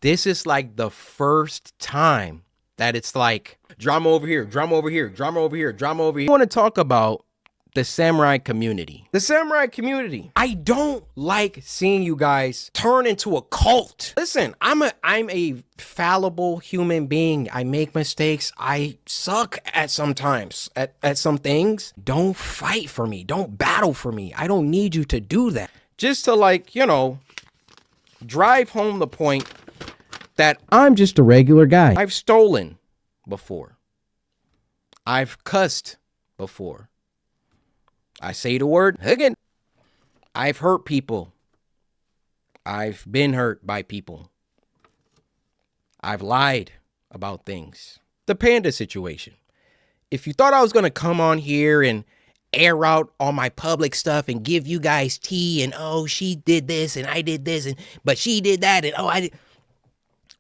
this is like the first time that it's like drama over here, drama over here, drama over here, drama over here. I want to talk about the samurai community. The samurai community. I don't like seeing you guys turn into a cult. Listen, I'm a fallible human being. I make mistakes. I suck at sometimes at some things. Don't fight for me. Don't battle for me. I don't need you to do that. Just to, like, you know, drive home the point that I'm just a regular guy. I've stolen before. I've cussed before. I say the word again. I've hurt people. I've been hurt by people. I've lied about things. The panda situation. If you thought I was going to come on here and air out all my public stuff and give you guys tea and, oh, she did this and I did this, and but she did that, and oh, I did.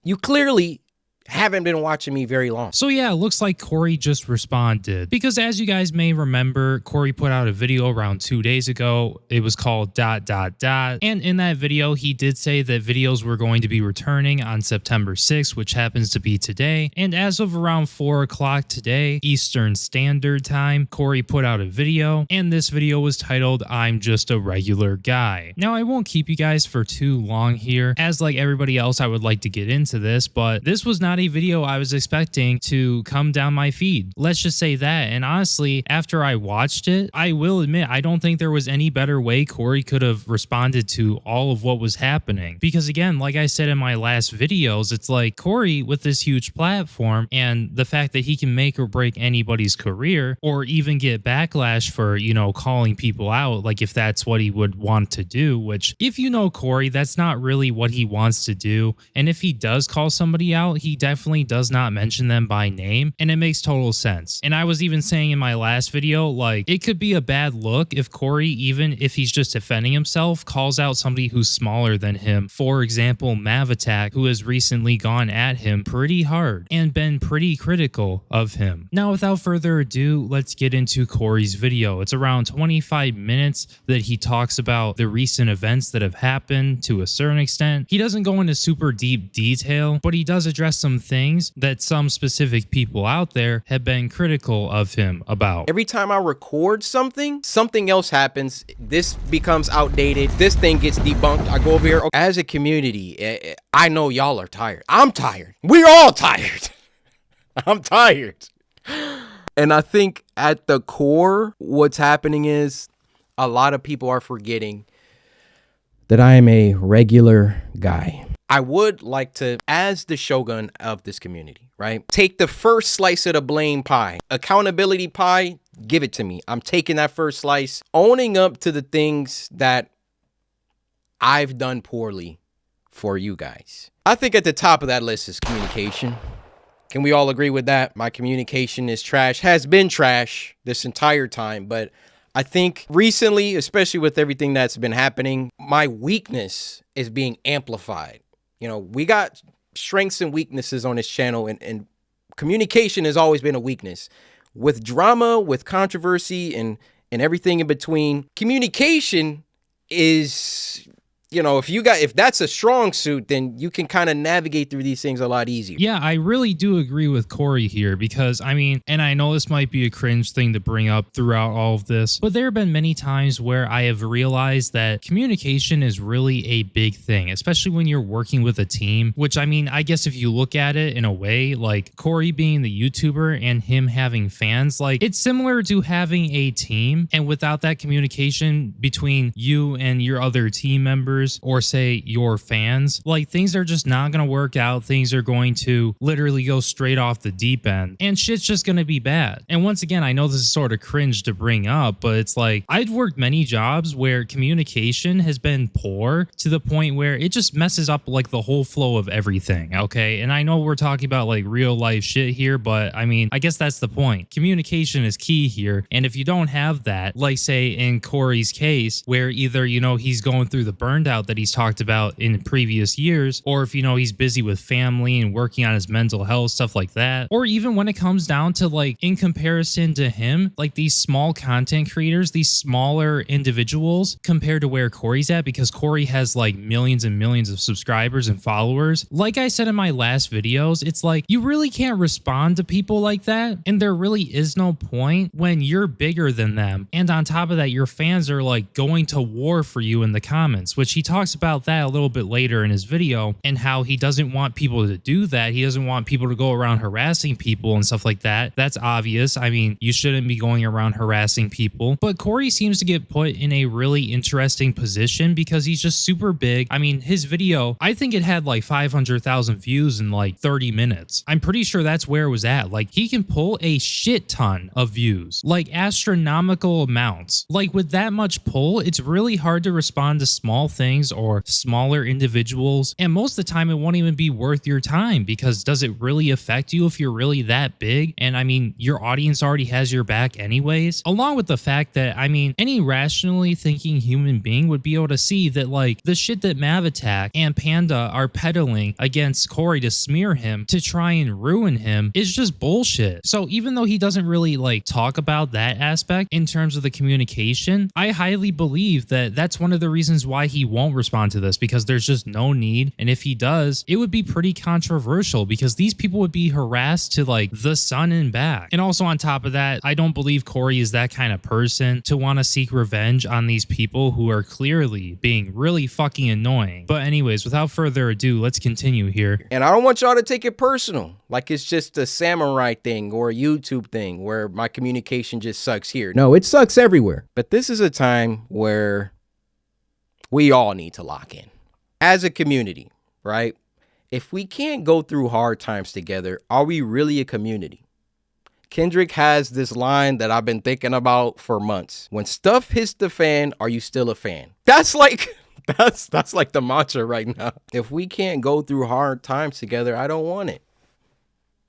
You clearly haven't been watching me very long. So yeah, it looks like Cory just responded, because as you guys may remember, Cory put out a video around 2 days ago. It was called ... And in that video, he did say that videos were going to be returning on September 6th, which happens to be today. And as of around 4 o'clock today, Eastern Standard Time, Cory put out a video, and this video was titled, "I'm Just a Regular Guy." Now, I won't keep you guys for too long here. As like everybody else, I would like to get into this, but this was not a video I was expecting to come down my feed. Let's just say that. And honestly, after I watched it, I will admit, I don't think there was any better way Cory could have responded to all of what was happening. Because again, like I said in my last videos, it's like Cory with this huge platform and the fact that he can make or break anybody's career, or even get backlash for, you know, calling people out, like if that's what he would want to do, which if you know Cory, that's not really what he wants to do. And if he does call somebody out, he definitely does not mention them by name, and it makes total sense. And I was even saying in my last video, like, it could be a bad look if Cory, even if he's just defending himself, calls out somebody who's smaller than him. For example, Mavattack, who has recently gone at him pretty hard and been pretty critical of him. Now, without further ado, let's get into Cory's video. It's around 25 minutes that he talks about the recent events that have happened to a certain extent. He doesn't go into super deep detail, but he does address some things that some specific people out there have been critical of him about. Every time I record something, something else happens. This becomes outdated. This thing gets debunked. I go over here. As a community, I know y'all are tired. I'm tired. We're all tired. I'm tired. And I think at the core, what's happening is a lot of people are forgetting that I am a regular guy. I would like to, as the shogun of this community, right, take the first slice of the blame pie. Accountability pie, give it to me. I'm taking that first slice, owning up to the things that I've done poorly for you guys. I think at the top of that list is communication. Can we all agree with that? My communication is trash, has been trash this entire time, but I think recently, especially with everything that's been happening, my weakness is being amplified. You know, we got strengths and weaknesses on this channel, and communication has always been a weakness. With drama, with controversy, and everything in between, communication is, you know, if that's a strong suit, then you can kind of navigate through these things a lot easier. Yeah, I really do agree with Cory here, because I mean, and I know this might be a cringe thing to bring up throughout all of this, but there have been many times where I have realized that communication is really a big thing, especially when you're working with a team, which I mean, I guess if you look at it in a way, like Cory being the YouTuber and him having fans, like it's similar to having a team, and without that communication between you and your other team members, or say your fans, like things are just not going to work out. Things are going to literally go straight off the deep end, and shit's just going to be bad. And once again, I know this is sort of cringe to bring up, but it's like I've worked many jobs where communication has been poor to the point where it just messes up like the whole flow of everything. Okay. And I know we're talking about like real life shit here, but I mean, I guess that's the point. Communication is key here. And if you don't have that, like say in Cory's case, where either, you know, he's going through the burned out out that he's talked about in previous years, or if, he's busy with family and working on his mental health, stuff like that. Or even when it comes down to like, in comparison to him, like these small content creators, these smaller individuals compared to where Cory's at, because Cory has like millions and millions of subscribers and followers. Like I said in my last videos, it's like you really can't respond to people like that, and there really is no point when you're bigger than them. And on top of that, your fans are like going to war for you in the comments, which he talks about that a little bit later in his video, and how he doesn't want people to do that. He doesn't want people to go around harassing people and stuff like that. That's obvious. I mean, you shouldn't be going around harassing people, but Cory seems to get put in a really interesting position because he's just super big. I mean, his video, I think it had like 500,000 views in like 30 minutes. I'm pretty sure that's where it was at. Like, he can pull a shit ton of views, like astronomical amounts. Like, with that much pull, it's really hard to respond to small things or smaller individuals, and most of the time it won't even be worth your time, because does it really affect you if you're really that big? And I mean, your audience already has your back anyways, along with the fact that, I mean, any rationally thinking human being would be able to see that like the shit that Mavattack and Panda are peddling against Cory to smear him, to try and ruin him, is just bullshit. So even though he doesn't really like talk about that aspect in terms of the communication, I highly believe that that's one of the reasons why he won't respond to this, because there's just no need. And if he does, it would be pretty controversial, because these people would be harassed to like the sun and back. And also on top of that, I don't believe Cory is that kind of person to want to seek revenge on these people who are clearly being really fucking annoying. But anyways, without further ado, let's continue here. And I don't want y'all to take it personal, like it's just a samurai thing or a YouTube thing where my communication just sucks here. No, it sucks everywhere. But this is a time where we all need to lock in as a community, right? If we can't go through hard times together, are we really a community? Kendrick has this line that I've been thinking about for months. When stuff hits the fan, are you still a fan? That's like the mantra right now. If we can't go through hard times together, I don't want it.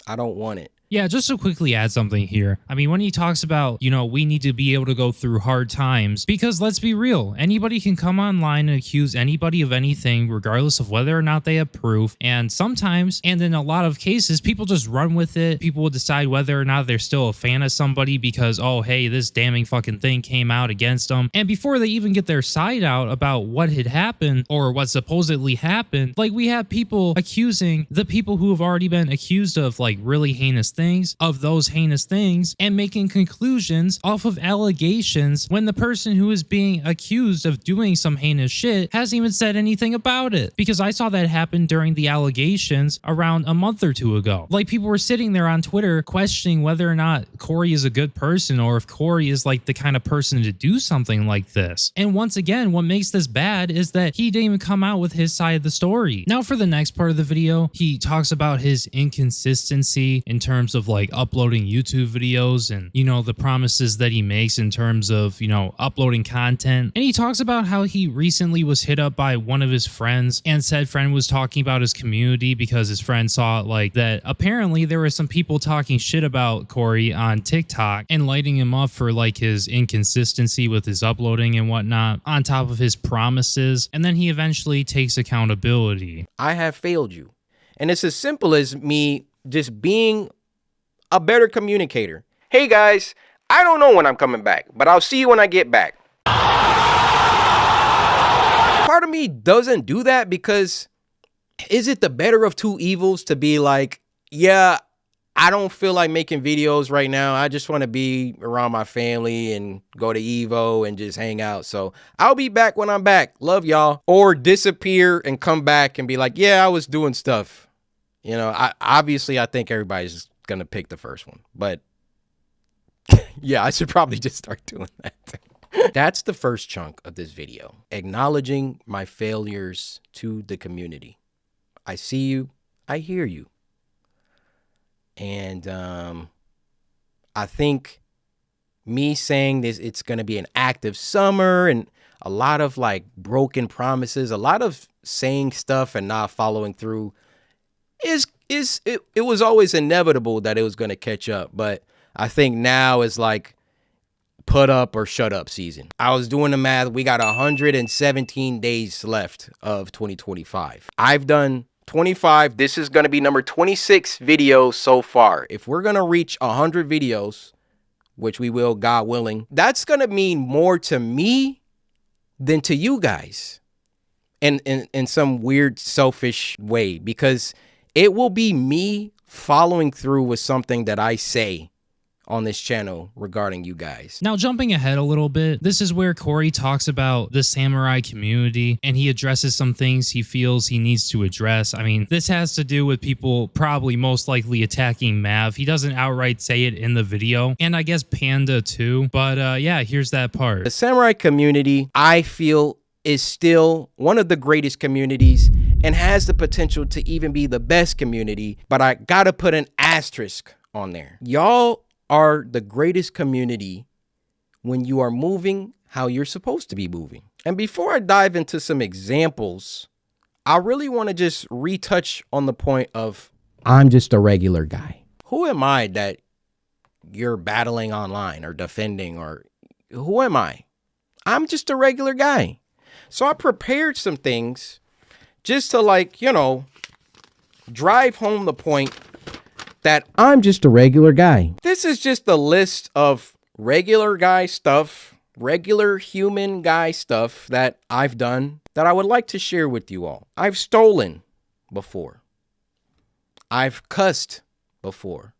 I don't want it. Yeah, just to quickly add something here. I mean, when he talks about, we need to be able to go through hard times, because let's be real, anybody can come online and accuse anybody of anything, regardless of whether or not they have proof. And sometimes, and in a lot of cases, people just run with it. People will decide whether or not they're still a fan of somebody because, oh, hey, this damning fucking thing came out against them. And before they even get their side out about what had happened or what supposedly happened, like, we have people accusing the people who have already been accused of like really heinous things of those heinous things, and making conclusions off of allegations when the person who is being accused of doing some heinous shit hasn't even said anything about it. Because I saw that happen during the allegations around a month or two ago. Like, people were sitting there on Twitter questioning whether or not Cory is a good person, or if Cory is like the kind of person to do something like this. And once again, what makes this bad is that he didn't even come out with his side of the story. Now for the next part of the video, he talks about his inconsistency in terms of like uploading YouTube videos, and the promises that he makes in terms of uploading content. And he talks about how he recently was hit up by one of his friends, and said friend was talking about his community because his friend saw like that apparently there were some people talking shit about Cory on TikTok and lighting him up for like his inconsistency with his uploading and whatnot, on top of his promises. And then he eventually takes accountability. I have failed you. And it's as simple as me just being a better communicator. Hey guys, I don't know when I'm coming back, but I'll see you when I get back. Part of me doesn't do that because is it the better of two evils to be like, yeah, I don't feel like making videos right now. I just want to be around my family and go to Evo and just hang out. So I'll be back when I'm back. Love y'all. Or disappear and come back and be like, yeah, I was doing stuff. Obviously I think everybody's gonna pick the first one, but yeah, I should probably just start doing that. That's the first chunk of this video, acknowledging my failures to the community. I see you, I hear you, and I think me saying this, it's gonna be an active summer and a lot of like broken promises, a lot of saying stuff and not following through it was always inevitable that it was going to catch up. But I think now is like put up or shut up season. I was doing the math. We got 117 days left of 2025. I've done 25. This is going to be number 26 videos so far. If we're going to reach 100 videos, which we will, God willing, that's going to mean more to me than to you guys in some weird selfish way, because it will be me following through with something that I say on this channel regarding you guys. Now, jumping ahead a little bit, this is where Cory talks about the samurai community, and he addresses some things he feels he needs to address. I mean, this has to do with people probably most likely attacking Mav. He doesn't outright say it in the video, and I guess Panda too, but yeah, here's that part. The samurai community, I feel, is still one of the greatest communities and has the potential to even be the best community, but I gotta put an asterisk on there. Y'all are the greatest community when you are moving how you're supposed to be moving. And before I dive into some examples, I really want to just retouch on the point of I'm just a regular guy. Who am I that you're battling online or defending, or who am I? I'm just a regular guy. So I prepared some things just to, like, you know, drive home the point that I'm just a regular guy. This is just a list of regular guy stuff, regular human guy stuff that I've done that I would like to share with you all. I've stolen before. I've cussed before.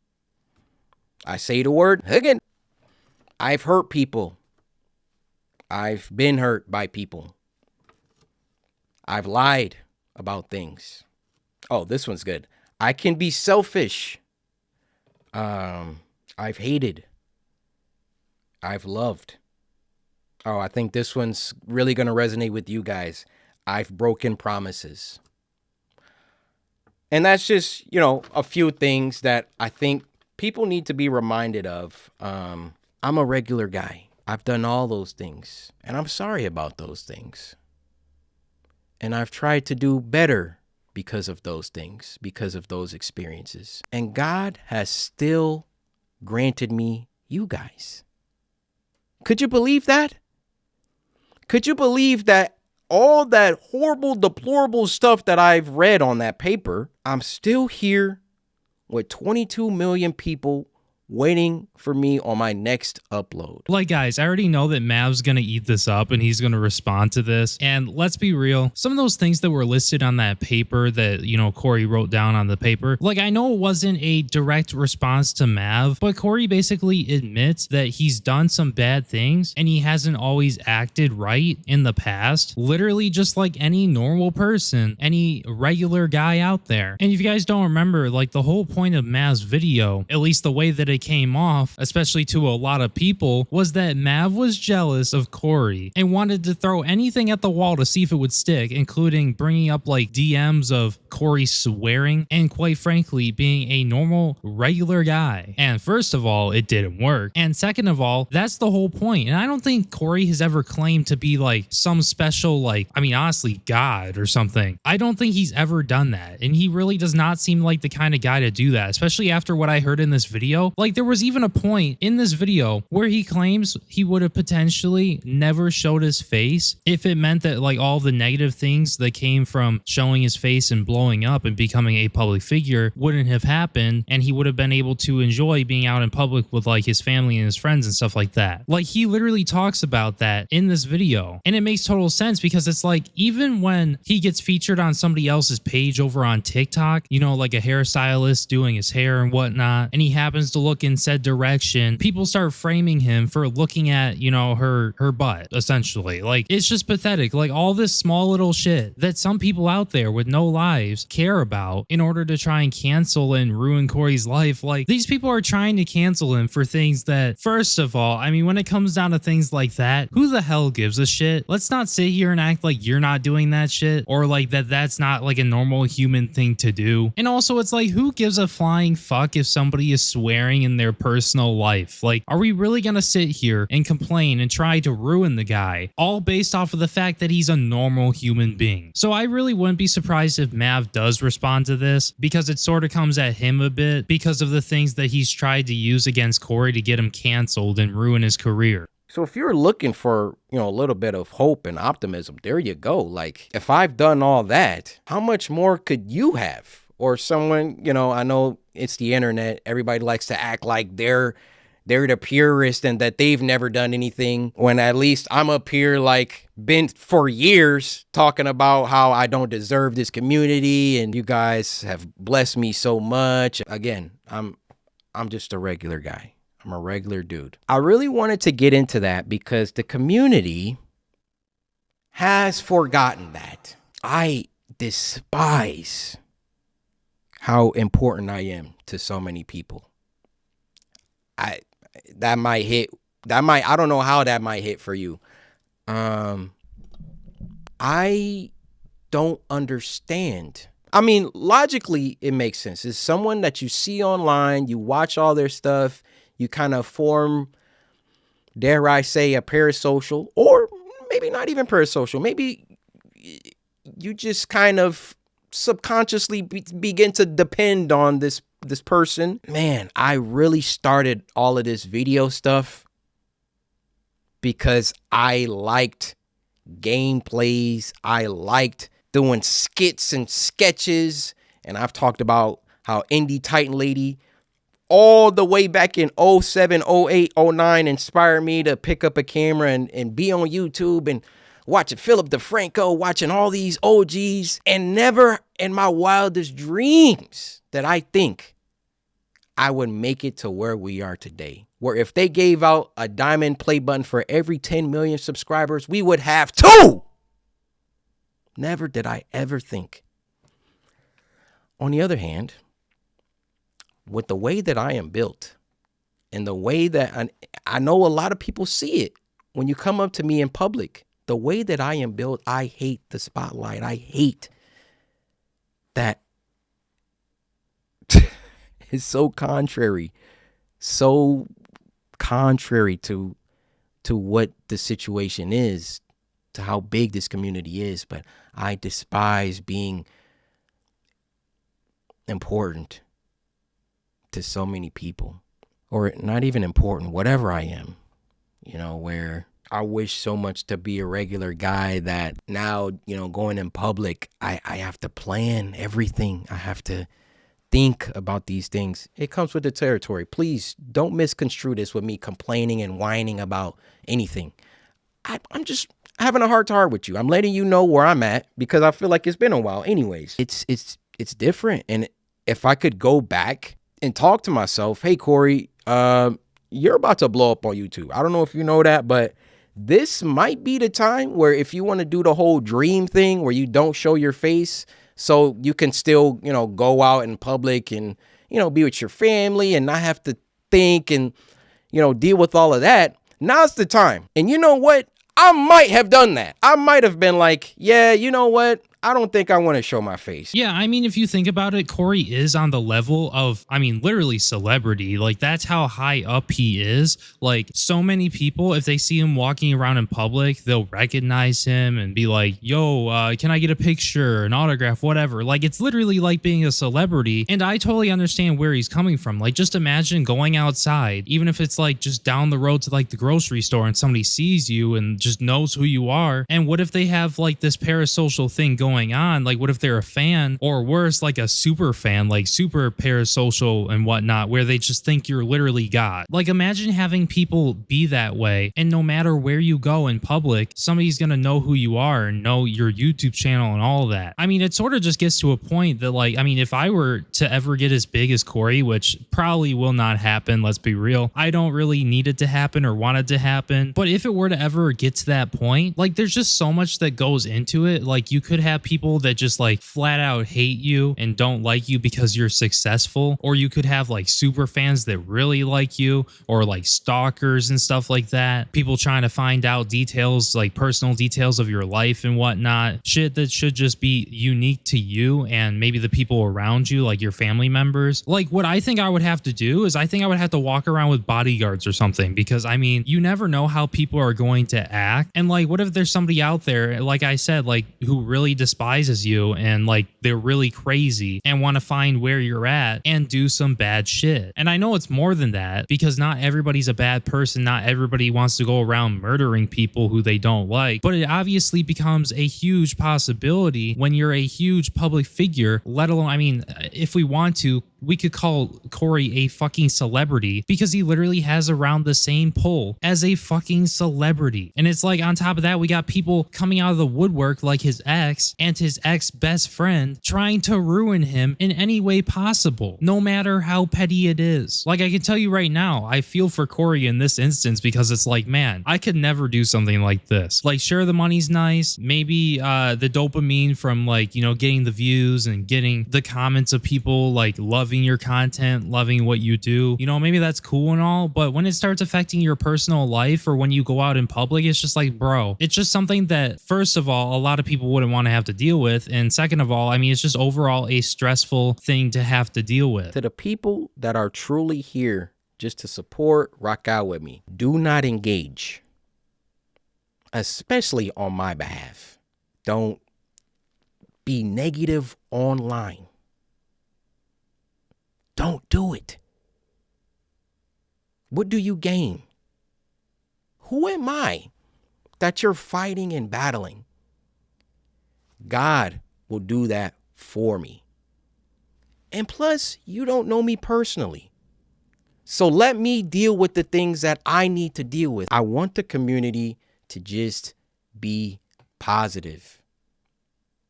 I say the word again. I've hurt people. I've been hurt by people. I've lied about things. Oh, this one's good. I can be selfish. I've hated. I've loved. Oh, I think this one's really going to resonate with you guys. I've broken promises. And that's just, you know, a few things that I think people need to be reminded of. I'm a regular guy. I've done all those things, and I'm sorry about those things. And I've tried to do better because of those things, because of those experiences. And God has still granted me you guys. Could you believe that? Could you believe that all that horrible, deplorable stuff that I've read on that paper, I'm still here with 22 million people waiting for me on my next upload? Like, guys, I already know that Mav's gonna eat this up and he's gonna respond to this. And let's be real, some of those things that were listed on that paper that, you know, Cory wrote down on the paper, like, I know it wasn't a direct response to Mav, but Cory basically admits that he's done some bad things and he hasn't always acted right in the past, literally just like any normal person, any regular guy out there. And if you guys don't remember, like, the whole point of Mav's video, at least the way that it came off, especially to a lot of people, was that Mav was jealous of Cory and wanted to throw anything at the wall to see if it would stick, including bringing up like DMs of Cory swearing and, quite frankly, being a normal, regular guy. And first of all, it didn't work. And second of all, that's the whole point. And I don't think Cory has ever claimed to be like some special, like, I mean, honestly, God or something. I don't think he's ever done that. And he really does not seem like the kind of guy to do that, especially after what I heard in this video. Like, there was even a point in this video where he claims he would have potentially never showed his face if it meant that, like, all the negative things that came from showing his face and blowing up and becoming a public figure wouldn't have happened, and he would have been able to enjoy being out in public with, like, his family and his friends and stuff like that. Like, he literally talks about that in this video, and it makes total sense because it's like, even when he gets featured on somebody else's page over on TikTok, you know, like a hairstylist doing his hair and whatnot, and he happens to look in said direction, people start framing him for looking at, you know, her butt, essentially. Like, it's just pathetic. Like, all this small little shit that some people out there with no lives care about in order to try and cancel and ruin Cory's life. Like, these people are trying to cancel him for things that, first of all, I mean, when it comes down to things like that, who the hell gives a shit? Let's not sit here and act like you're not doing that shit, or like that's not like a normal human thing to do. And also, it's like, who gives a flying fuck if somebody is swearing in their personal life? Like, are we really gonna sit here and complain and try to ruin the guy, all based off of the fact that he's a normal human being? So I really wouldn't be surprised if Mav does respond to this, because it sort of comes at him a bit because of the things that he's tried to use against Cory to get him canceled and ruin his career. So if you're looking for, a little bit of hope and optimism, there you go. Like, if I've done all that, how much more could you have? Or someone, I know it's the internet. Everybody likes to act like they're the purist and that they've never done anything, when at least I'm up here like been for years talking about how I don't deserve this community and you guys have blessed me so much. Again, I'm just a regular guy. I'm a regular dude. I really wanted to get into that because the community has forgotten that. I despise how important I am to so many people. I don't know how that might hit for you. I don't understand. I mean, logically, it makes sense. It's someone that you see online, you watch all their stuff, you kind of form, dare I say, a parasocial, or maybe not even parasocial. Maybe you just kind of subconsciously begin to depend on this person. Man, I really started all of this video stuff because I liked gameplays. I liked doing skits and sketches. And I've talked about how Indie Titan Lady all the way back in 07, 08, 09 inspired me to pick up a camera and be on YouTube and watching Philip DeFranco, watching all these OGs, and never in my wildest dreams that I think I would make it to where we are today. Where if they gave out a diamond play button for every 10 million subscribers, we would have 2. Never did I ever think. On the other hand, with the way that I am built and the way that I know a lot of people see it when you come up to me in public, the way that I am built, I hate the spotlight. I hate that. It's so contrary to what the situation is, to how big this community is. But I despise being important to so many people, or not even important, whatever I am, where I wish so much to be a regular guy that now, going in public, I have to plan everything. I have to think about these things. It comes with the territory. Please don't misconstrue this with me complaining and whining about anything. I'm just having a heart to heart with you. I'm letting you know where I'm at because I feel like it's been a while. Anyways, it's different. And if I could go back and talk to myself, hey, Cory, you're about to blow up on YouTube. I don't know if you know that, but this might be the time where if you want to do the whole dream thing where you don't show your face so you can still, go out in public and, be with your family and not have to think and, deal with all of that. Now's the time. And you know what? I might have done that. I might have been like, yeah, you know what? I don't think I want to show my face. Yeah, I mean, if you think about it, Cory is on the level of, literally celebrity. Like, that's how high up he is. Like, so many people, if they see him walking around in public, they'll recognize him and be like, yo, can I get a picture, an autograph, whatever. Like, it's literally like being a celebrity. And I totally understand where he's coming from. Like, just imagine going outside, even if it's like just down the road to like the grocery store and somebody sees you and just knows who you are. And what if they have like this parasocial thing going on? Like, what if they're a fan, or worse, like a super fan, like super parasocial and whatnot, where they just think you're literally God? Like, imagine having people be that way, and no matter where you go in public, somebody's gonna know who you are and know your YouTube channel and all of that. It sort of just gets to a point that, like, if I were to ever get as big as Cory, which probably will not happen, let's be real, I don't really need it to happen or want it to happen, but if it were to ever get to that point, like, there's just so much that goes into it. Like, you could have people that just like flat out hate you and don't like you because you're successful, or you could have like super fans that really like you, or like stalkers and stuff like that, people trying to find out details, like personal details of your life and whatnot, shit that should just be unique to you and maybe the people around you, like your family members. Like, what I think I would have to do is I think I would have to walk around with bodyguards or something, because you never know how people are going to act. And like, what if there's somebody out there, like I said, like, who really despises you and like they're really crazy and want to find where you're at and do some bad shit. And I know it's more than that because not everybody's a bad person. Not everybody wants to go around murdering people who they don't like, but it obviously becomes a huge possibility when you're a huge public figure, let alone, I mean, if we want to, we could call Cory a fucking celebrity because he literally has around the same pull as a fucking celebrity. And it's like on top of that, we got people coming out of the woodwork like his ex and his ex best friend trying to ruin him in any way possible, no matter how petty it is. Like I can tell you right now, I feel for Cory in this instance because it's like, man, I could never do something like this. Like sure, the money's nice. Maybe the dopamine from like, you know, getting the views and getting the comments of people like loving your content, loving what you do, you know, maybe that's cool and all, but when it starts affecting your personal life or when you go out in public, it's just like, bro, it's just something that first of all, a lot of people wouldn't want to have to deal with. And second of all, I mean, it's just overall a stressful thing to have to deal with. To the people that are truly here just to support, rock out with me, do not engage, especially on my behalf. Don't be negative online. Don't do it. What do you gain? Who am I that you're fighting and battling? God will do that for me. And plus, you don't know me personally. So let me deal with the things that I need to deal with. I want the community to just be positive.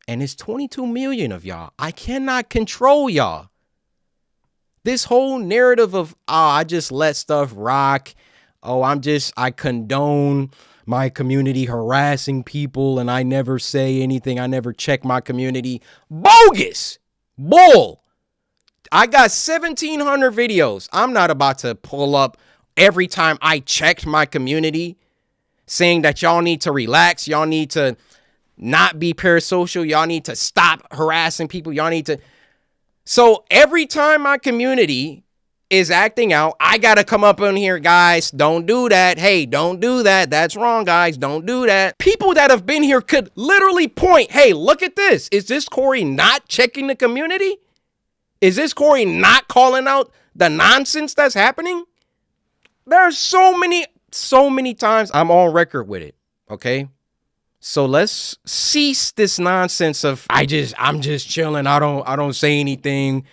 And it's 22 million of y'all. I cannot control y'all. This whole narrative of, oh, I just let stuff rock. Oh, I condone my community harassing people and I never say anything. I never check my community. Bogus. Bull. I got 1,700 videos. I'm not about to pull up every time I checked my community saying that y'all need to relax. Y'all need to not be parasocial. Y'all need to stop harassing people. Y'all need to. So every time my community is acting out, I got to come up in here, guys, don't do that. Hey, don't do that. That's wrong, guys. Don't do that. People that have been here could literally point, hey, look at this. Is this Cory not checking the community? Is this Cory not calling out the nonsense that's happening? There's so many times I'm on record with it. Okay. So let's cease this nonsense of I'm just chilling. I don't say anything.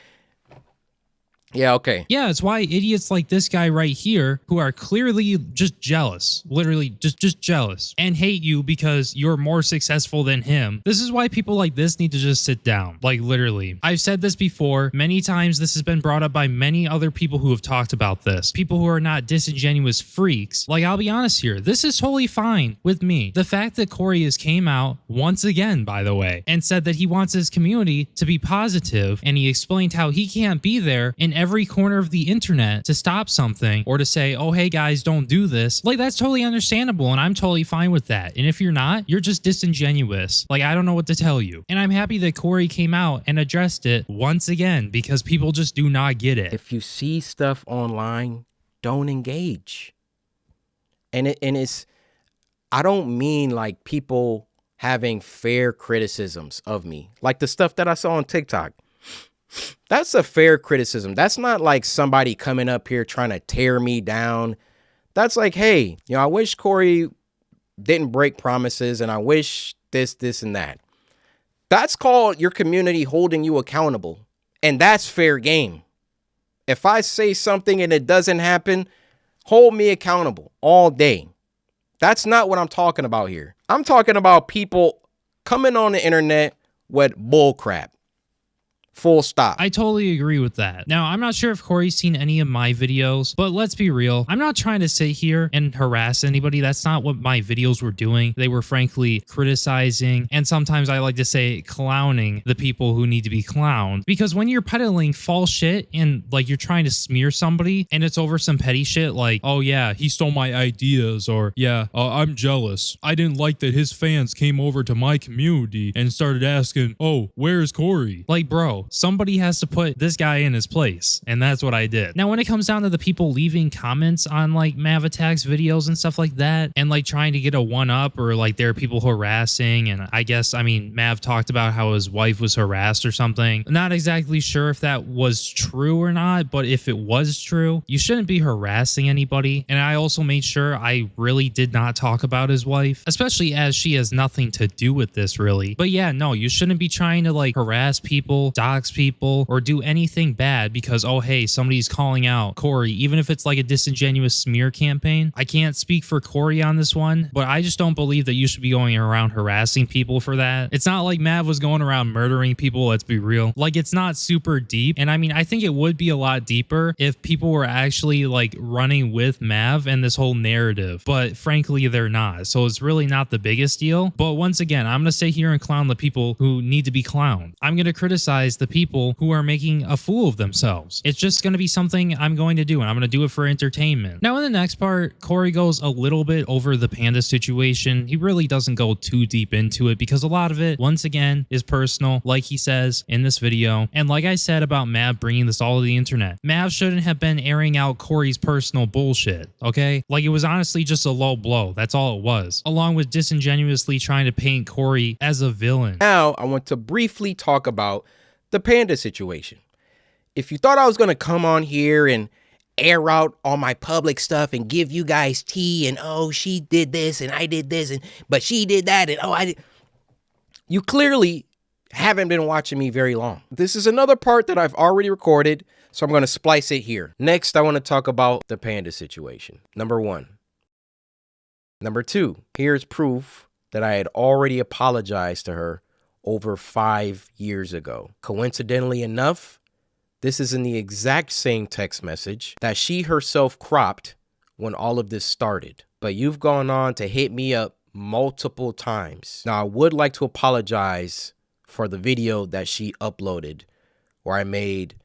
Yeah, okay. Yeah, it's why idiots like this guy right here who are clearly just jealous, literally just jealous and hate you because you're more successful than him. This is why people like this need to just sit down, like literally. I've said this before many times. This has been brought up by many other people who have talked about this. People who are not disingenuous freaks. Like, I'll be honest here. This is totally fine with me. The fact that Cory has came out once again, by the way, and said that he wants his community to be positive, and he explained how he can't be there in every corner of the internet to stop something or to say, oh, hey guys, don't do this. Like, that's totally understandable and I'm totally fine with that. And if you're not, you're just disingenuous. Like, I don't know what to tell you. And I'm happy that Cory came out and addressed it once again because people just do not get it. If you see stuff online, don't engage. And it's I don't mean like people having fair criticisms of me. Like the stuff that I saw on TikTok. That's a fair criticism. That's not like somebody coming up here trying to tear me down. That's like, hey, you know, I wish Cory didn't break promises and I wish this, and that. That's called your community holding you accountable. And that's fair game. If I say something and it doesn't happen, hold me accountable all day. That's not what I'm talking about here. I'm talking about people coming on the internet with bull crap. Full stop. I totally agree with that. Now, I'm not sure if Cory's seen any of my videos, but let's be real. I'm not trying to sit here and harass anybody. That's not what my videos were doing. They were frankly criticizing, and sometimes I like to say clowning the people who need to be clowned. Because when you're peddling false shit and like you're trying to smear somebody and it's over some petty shit like, oh yeah, he stole my ideas, or yeah, I'm jealous. I didn't like that his fans came over to my community and started asking, oh, where's Cory? Like, bro, so somebody has to put this guy in his place, and that's what I did. Now, when it comes down to the people leaving comments on like Mavattack's videos and stuff like that, and like trying to get a one-up, or like there are people harassing, and I guess, I mean, Mav talked about how his wife was harassed or something. Not exactly sure if that was true or not, but if it was true, you shouldn't be harassing anybody. And I also made sure I really did not talk about his wife, especially as she has nothing to do with this really. But yeah, no, you shouldn't be trying to like harass people, dox people, or do anything bad because, oh hey, somebody's calling out Cory, even if it's like a disingenuous smear campaign. I can't speak for Cory on this one, but I just don't believe that you should be going around harassing people for that. It's not like Mav was going around murdering people, let's be real. Like, it's not super deep. And I mean, I think it would be a lot deeper if people were actually like running with Mav and this whole narrative, but frankly, they're not. So it's really not the biggest deal. But once again, I'm going to sit here and clown the people who need to be clowned. I'm going to criticize the people who are making a fool of themselves. It's just going to be something I'm going to do, and I'm going to do it for entertainment. Now, in the next part, Cory goes a little bit over the panda situation. He really doesn't go too deep into it because a lot of it, once again, is personal, like he says in this video. And like I said about Mav bringing this all to the internet, Mav shouldn't have been airing out Cory's personal bullshit, okay? Like, it was honestly just a low blow. That's all it was. Along with disingenuously trying to paint Cory as a villain. Now, I want to briefly talk about the panda situation. If you thought I was going to come on here and air out all my public stuff and give you guys tea and, oh, she did this and I did this, and but she did that and, oh, I did. You clearly haven't been watching me very long. This is another part that I've already recorded, so I'm going to splice it here. Next, I want to talk about the panda situation. Number one. Number two, here's proof that I had already apologized to her over 5 years ago. Coincidentally enough, this is in the exact same text message that she herself cropped when all of this started. But you've gone on to hit me up multiple times. Now, I would like to apologize for the video that she uploaded where I made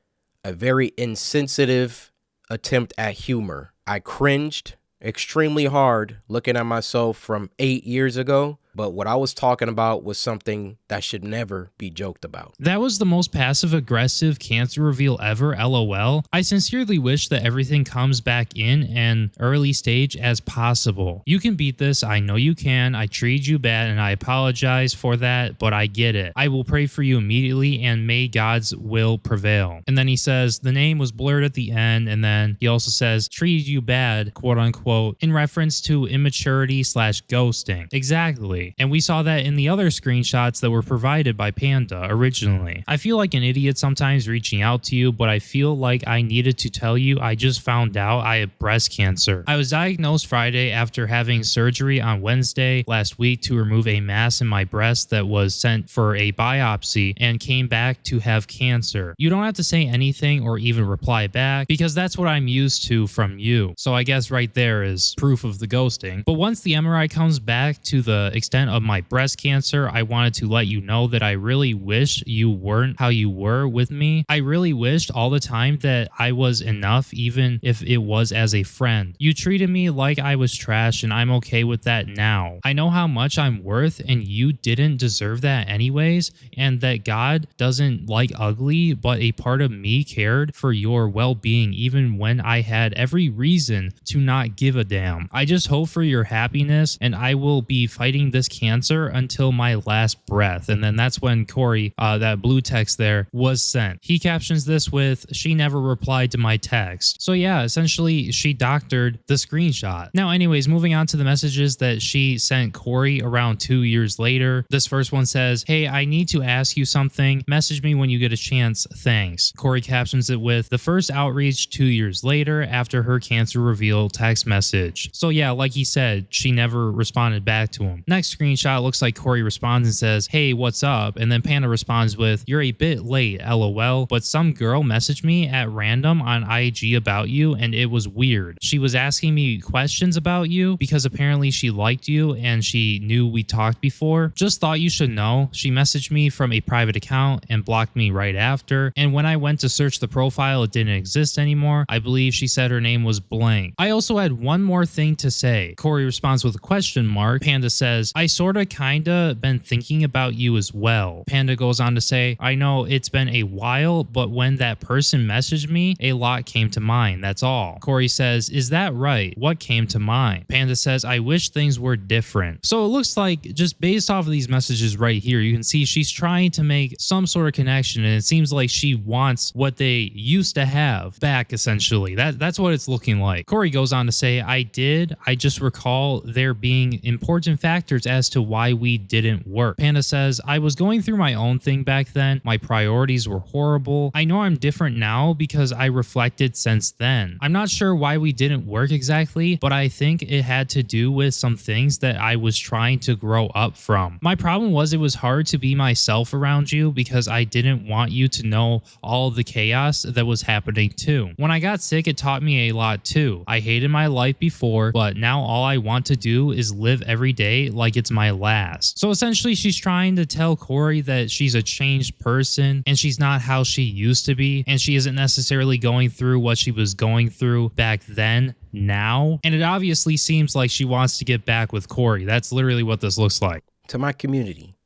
a very insensitive attempt at humor. I cringed extremely hard looking at myself from 8 years ago, but what I was talking about was something that should never be joked about. That was the most passive-aggressive cancer reveal ever, LOL. I sincerely wish that everything comes back in an early stage as possible. You can beat this, I know you can. I treated you bad and I apologize for that, but I get it. I will pray for you immediately and may God's will prevail. And then he says the name was blurred at the end, and then he also says treated you bad, quote unquote, in reference to immaturity / ghosting. Exactly. And we saw that in the other screenshots that were provided by Panda originally. I feel like an idiot sometimes reaching out to you, but I feel like I needed to tell you I just found out I have breast cancer. I was diagnosed Friday after having surgery on Wednesday last week to remove a mass in my breast that was sent for a biopsy and came back to have cancer. You don't have to say anything or even reply back because that's what I'm used to from you. So I guess right there is proof of the ghosting. But once the MRI comes back to the extent of my breast cancer, I wanted to let you know that I really wish you weren't how you were with me. I really wished all the time that I was enough, even if it was as a friend. You treated me like I was trash, and I'm okay with that now. I know how much I'm worth, and you didn't deserve that anyways, and that God doesn't like ugly, but a part of me cared for your well-being even when I had every reason to not give a damn. I just hope for your happiness, and I will be fighting this cancer until my last breath. And then that's when Cory, that blue text there, was sent. He captions this with, she never replied to my text. So yeah, essentially she doctored the screenshot. Now anyways, moving on to the messages that she sent Cory around 2 years later. This first one says, hey, I need to ask you something. Message me when you get a chance. Thanks. Cory captions it with, the first outreach 2 years later after her cancer reveal text message. So yeah, like he said, she never responded back to him. Next screenshot looks like Cory responds and says, hey, what's up? And then Panda responds with, you're a bit late, LOL, but some girl messaged me at random on IG about you and it was weird. She was asking me questions about you because apparently she liked you and she knew we talked before. Just thought you should know. She messaged me from a private account and blocked me right after. And when I went to search the profile, it didn't exist anymore. I believe she said her name was blank. I also had one more thing to say. Cory responds with a question mark. Panda says, I sorta kinda been thinking about you as well. Panda goes on to say, I know it's been a while, but when that person messaged me, a lot came to mind. That's all. Cory says, is that right? What came to mind? Panda says, I wish things were different. So it looks like just based off of these messages right here, you can see she's trying to make some sort of connection, and it seems like she wants what they used to have back, essentially. That's what it's looking like. Cory goes on to say, I just recall there being important factors as to why we didn't work. Panda says, I was going through my own thing back then. My priorities were horrible. I know I'm different now because I reflected since then. I'm not sure why we didn't work exactly, but I think it had to do with some things that I was trying to grow up from. My problem was it was hard to be myself around you because I didn't want you to know all the chaos that was happening too. When I got sick, it taught me a lot too. I hated my life before, but now all I want to do is live every day like it's my last. So essentially, she's trying to tell Cory that she's a changed person and she's not how she used to be, and she isn't necessarily going through what she was going through back then now. And it obviously seems like she wants to get back with Cory. That's literally what this looks like. To my community,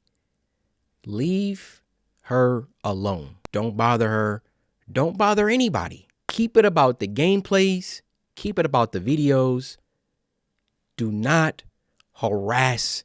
leave her alone. Don't bother her. Don't bother anybody. Keep it about the gameplays. Keep it about the videos. Do not harass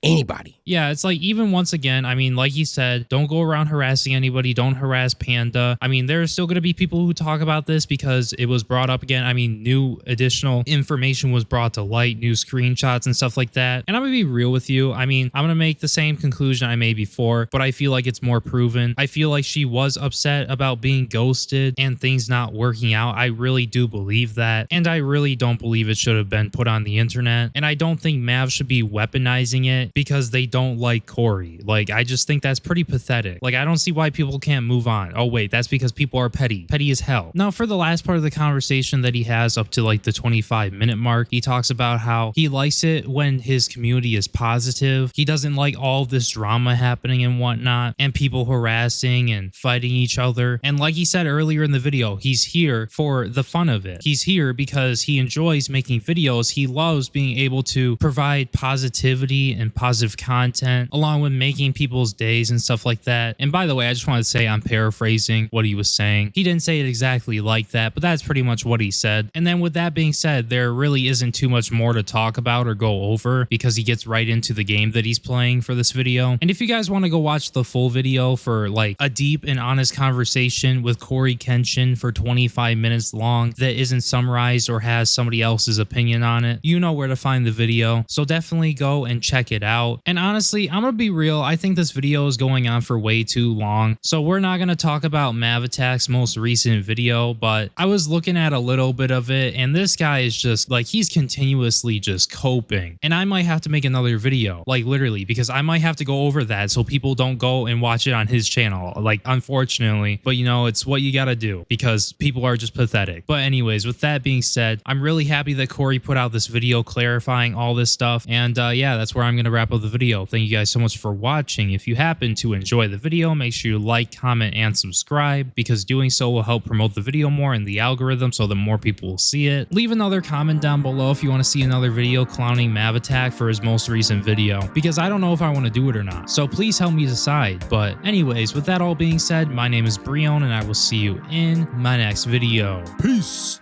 anybody. Yeah, it's like, even once again, I mean, like he said, don't go around harassing anybody. Don't harass Panda. I mean, there's still going to be people who talk about this because it was brought up again. I mean, new additional information was brought to light, new screenshots and stuff like that. And I'm going to be real with you. I mean, I'm going to make the same conclusion I made before, but I feel like it's more proven. I feel like she was upset about being ghosted and things not working out. I really do believe that. And I really don't believe it should have been put on the internet. And I don't think Mav should be weaponizing it because they don't like Cory. Like, I just think that's pretty pathetic. Like, I don't see why people can't move on. Oh wait, that's because people are petty. Petty as hell. Now, for the last part of the conversation that he has up to like the 25-minute mark, he talks about how he likes it when his community is positive. He doesn't like all this drama happening and whatnot, and people harassing and fighting each other. And like he said earlier in the video, he's here for the fun of it. He's here because he enjoys making videos. He loves being able to provide positivity and positive content, along with making people's days and stuff like that. And by the way, I just want to say I'm paraphrasing what he was saying. He didn't say it exactly like that, but that's pretty much what he said. And then with that being said, there really isn't too much more to talk about or go over because he gets right into the game that he's playing for this video. And if you guys want to go watch the full video for like a deep and honest conversation with CoryKenshin for 25 minutes long that isn't summarized or has somebody else's opinion on it, you know where to find the video. So definitely go and check it out. And honestly, I'm gonna be real, I think this video is going on for way too long, so we're not gonna talk about Mavattack's most recent video, but I was looking at a little bit of it, and this guy is just like, he's continuously just coping, and I might have to make another video, like literally, because I might have to go over that so people don't go and watch it on his channel, like, unfortunately, but you know, it's what you gotta do because people are just pathetic. But anyways, with that being said, I'm really happy that Cory put out this video clarifying all this stuff, and yeah, that's where I'm gonna wrap up the video. Thank you guys so much for watching. If you happen to enjoy the video, make sure you like, comment, and subscribe, because doing so will help promote the video more in the algorithm so that more people will see it. Leave another comment down below if you want to see another video clowning Mavattack for his most recent video, because I don't know if I want to do it or not, so please help me decide. But anyways, with that all being said, my name is Brion, and I will see you in my next video. Peace!